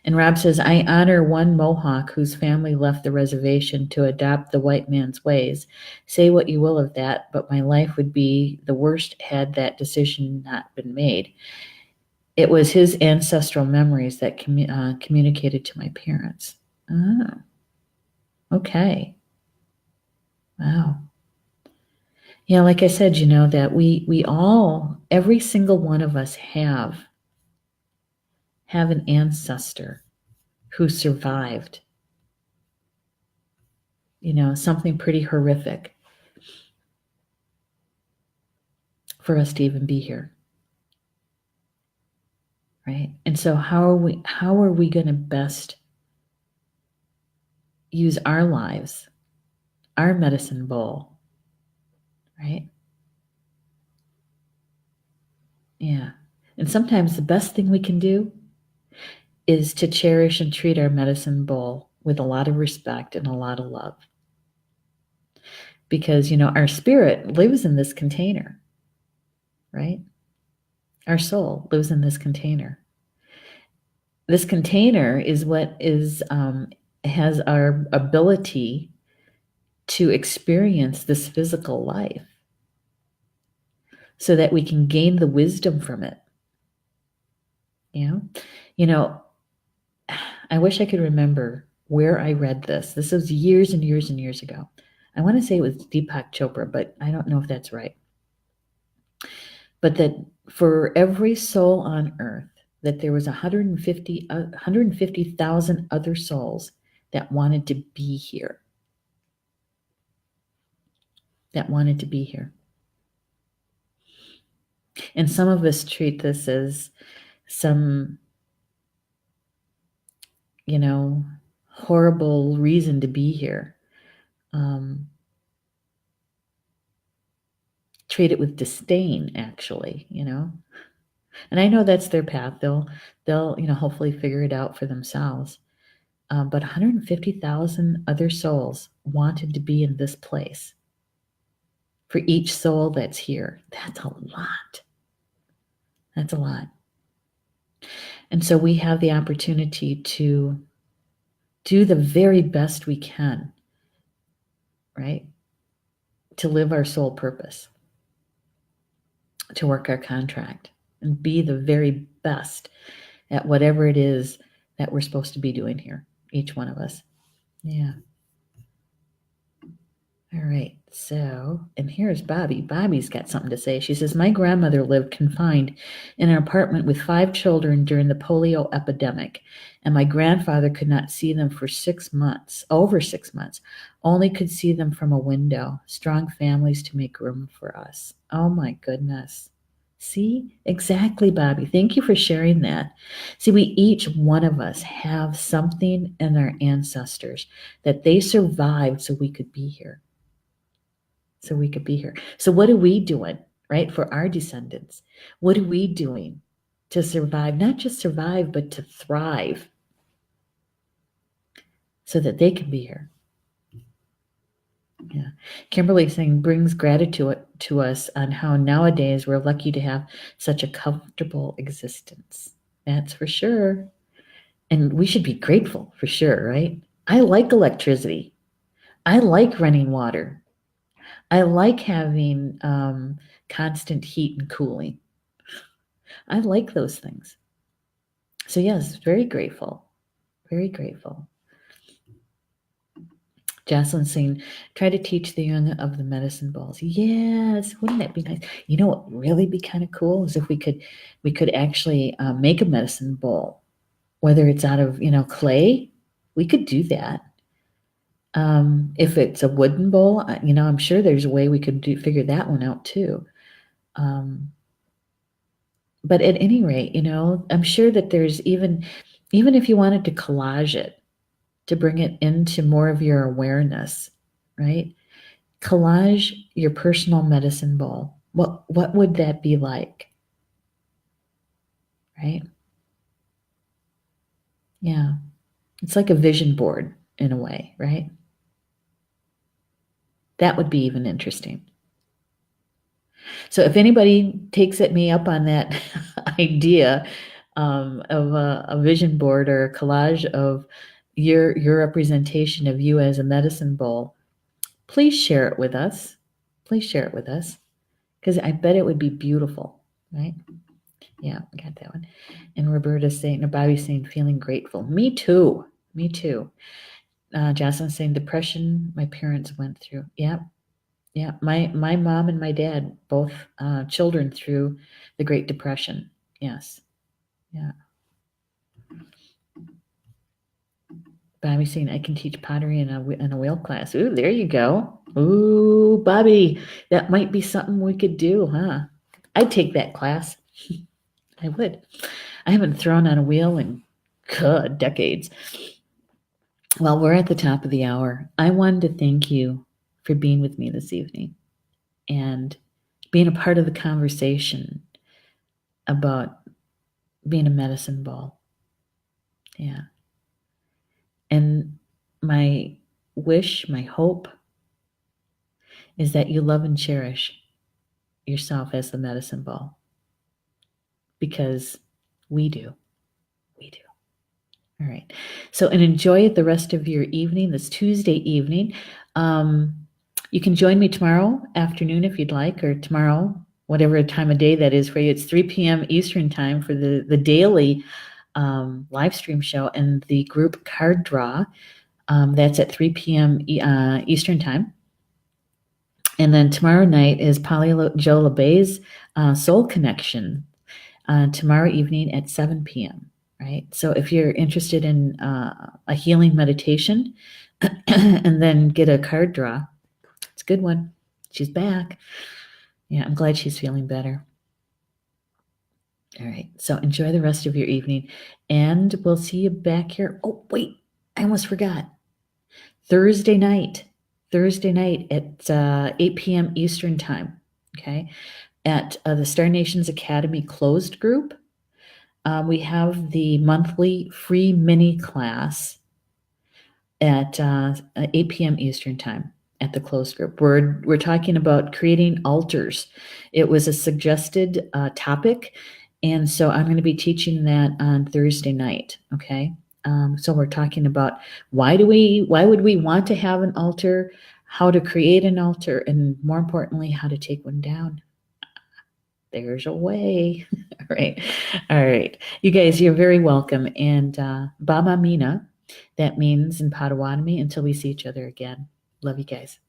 And Rob says, I honor one Mohawk whose family left the reservation to adopt the white man's ways. Say what you will of that, but my life would be the worst had that decision not been made. It was his ancestral memories that communicated to my parents. Oh, okay. Wow. Yeah, like I said, that we all, every single one of us have an ancestor who survived, something pretty horrific for us to even be here. Right? And so how are we going to best use our lives, our medicine bowl, right? Yeah. And sometimes the best thing we can do is to cherish and treat our medicine bowl with a lot of respect and a lot of love. Because, our spirit lives in this container, right? Our soul lives in this container. This container is what has our ability to experience this physical life so that we can gain the wisdom from it. Yeah. You know, I wish I could remember where I read this. This was years and years and years ago. I want to say it was Deepak Chopra, but I don't know if that's right. But that for every soul on earth, that there was 150,000 other souls that wanted to be here. That wanted to be here. And some of us treat this as some, horrible reason to be here. Treat it with disdain, actually, And I know that's their path. They'll hopefully figure it out for themselves. But 150,000 other souls wanted to be in this place. For each soul that's here, that's a lot. That's a lot. And so we have the opportunity to do the very best we can, right? To live our soul purpose, to work our contract, and be the very best at whatever it is that we're supposed to be doing here, each one of us. Yeah. All right. So, and here's Bobby. Bobby's got something to say. She says, my grandmother lived confined in an apartment with 5 children during the polio epidemic, and my grandfather could not see them for 6 months, over 6 months, only could see them from a window. Strong families to make room for us. Oh my goodness. See? Exactly, Bobby. Thank you for sharing that. See, we each one of us have something in our ancestors that they survived so we could be here. So we could be here. So what are we doing, right, for our descendants? What are we doing to survive? Not just survive, but to thrive so that they can be here. Yeah. Kimberly saying brings gratitude to us on how nowadays we're lucky to have such a comfortable existence. That's for sure. And we should be grateful for sure, right? I like electricity. I like running water. I like having constant heat and cooling. I like those things. So yes, very grateful. Very grateful. Jocelyn saying, try to teach the young of the medicine balls. Yes, wouldn't that be nice? You know what would really be kind of cool is if we could actually make a medicine bowl, whether it's out of clay. We could do that. If it's a wooden bowl, I'm sure there's a way we could figure that one out too. But at any rate, I'm sure that there's even if you wanted to collage it, to bring it into more of your awareness, right? Collage your personal medicine bowl. What would that be like? Right? Yeah. It's like a vision board in a way, right? That would be even interesting. So if anybody takes me up on that idea of a vision board or a collage of your representation of you as a medicine bowl, please share it with us. Please share it with us, because I bet it would be beautiful, right? Yeah, I got that one. And Roberta's saying, or Bobby's saying, feeling grateful. Me too. Me too. Jocelyn's saying, depression my parents went through. Yeah. Yeah. My mom and my dad, both children through the Great Depression. Yes. Yeah. Bobby's saying, I can teach pottery in a wheel class. Ooh, there you go. Ooh, Bobby, that might be something we could do, huh? I'd take that class. I would. I haven't thrown on a wheel in decades. Well, we're at the top of the hour. I wanted to thank you for being with me this evening and being a part of the conversation about being a medicine ball. Yeah. And my wish, my hope is that you love and cherish yourself as the medicine ball, because we do. We do. All right. So, and enjoy the rest of your evening, this Tuesday evening. You can join me tomorrow afternoon if you'd like, or tomorrow whatever time of day that is for you. It's 3 p.m. Eastern time for the daily live stream show, and the group card draw. That's at 3 p.m. Eastern time. And then tomorrow night is Polly Joe LeBay's Soul Connection tomorrow evening at 7 p.m. Right? So if you're interested in a healing meditation and then get a card draw, it's a good one. She's back. Yeah, I'm glad she's feeling better. All right. So enjoy the rest of your evening, and we'll see you back here. Oh, wait, I almost forgot. Thursday night at 8 p.m. Eastern time. Okay. At the Star Nations Academy closed group, we have the monthly free mini class at 8 p.m. Eastern time at the closed group. We're talking about creating altars. It was a suggested topic, and so I'm going to be teaching that on Thursday night. Okay. So we're talking about why would we want to have an altar, how to create an altar, and more importantly, how to take one down. There's a way. All right. All right. You guys, you're very welcome. And Bama Mina, that means in Potawatomi, until we see each other again. Love you guys.